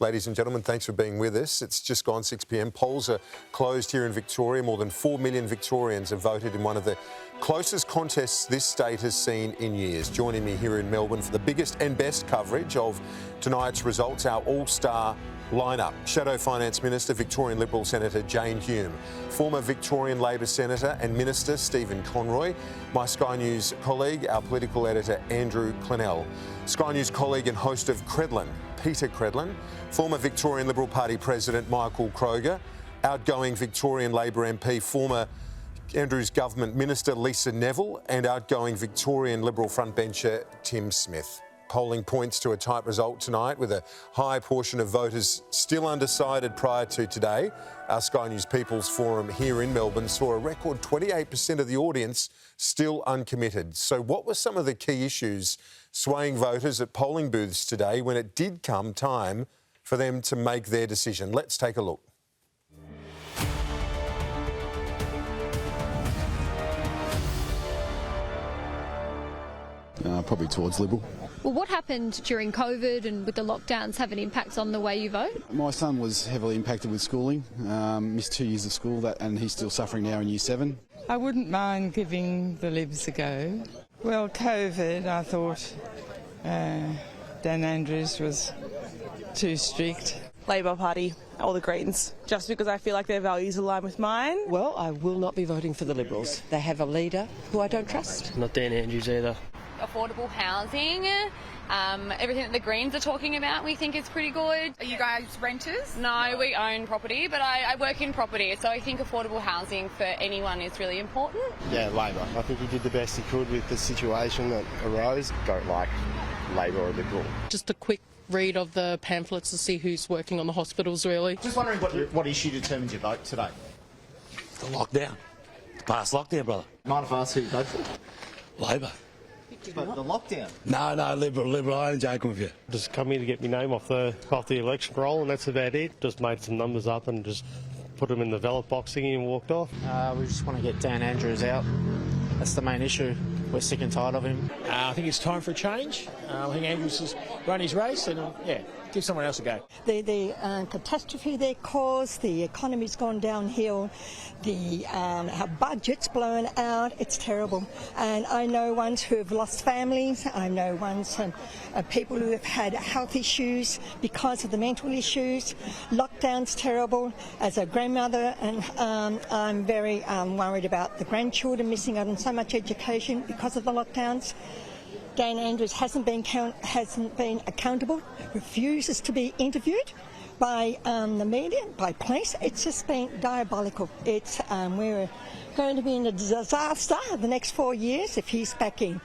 Ladies and gentlemen, thanks for being with us. It's just gone 6 p.m. Polls are closed here in Victoria. More than 4 million Victorians have voted in one of the closest contests this state has seen in years. Joining me here in Melbourne for the biggest and best coverage of tonight's results, our all-star lineup. Shadow Finance Minister, Victorian Liberal Senator Jane Hume, former Victorian Labor Senator and Minister Stephen Conroy, my Sky News colleague, our political editor Andrew Clennell, Sky News colleague and host of Credlin, Peter Credlin, former Victorian Liberal Party President Michael Kroger, outgoing Victorian Labor MP, former Andrews Government Minister Lisa Neville, and outgoing Victorian Liberal frontbencher Tim Smith. Polling points to a tight result tonight with a high portion of voters still undecided prior to today. Our Sky News People's Forum here in Melbourne saw a record 28% of the audience still uncommitted. So what were some of the key issues swaying voters at polling booths today when it did come time for them to make their decision? Let's take a look. Probably towards Liberal. Well, what happened during COVID and with the lockdowns have an impact on the way you vote? My son was heavily impacted with schooling, missed 2 years of school, and he's still suffering now in Year 7. I wouldn't mind giving the Libs a go. Well, COVID, I thought Dan Andrews was too strict. Labor Party or the Greens, just because I feel like their values align with mine. Well, I will not be voting for the Liberals. They have a leader who I don't trust. Not Dan Andrews either. Affordable housing, everything that the Greens are talking about we think is pretty good. Are you guys renters? No, we own property, but I work in property, so I think affordable housing for anyone is really important. Yeah, Labor. I think he did the best he could with the situation that arose. Don't like Labor or Liberal. Just a quick read of the pamphlets to see who's working on the hospitals, really. Just wondering what issue determines your vote today? The lockdown. The past lockdown, brother. Mind if I ask who you vote for? Labor. But the lockdown? No, Liberal. I ain't joking with you. Just come here to get my name off the election roll, and that's about it. Just made some numbers up and just put them in the ballot box thingy and walked off. We just want to get Dan Andrews out. That's the main issue. We're sick and tired of him. I think it's time for a change. I think Andrews has run his race and, give someone else a go. The catastrophe they caused, the economy's gone downhill, our budget's blown out, it's terrible. And I know ones who have lost families, I know ones, people who have had health issues because of the mental issues. Lockdown's terrible. As a grandmother, and I'm very worried about the grandchildren missing out on so much education because of the lockdowns. Dan Andrews hasn't been accountable, refuses to be interviewed by the media, by police. It's just been diabolical. We're going to be in a disaster the next 4 years if he's back in.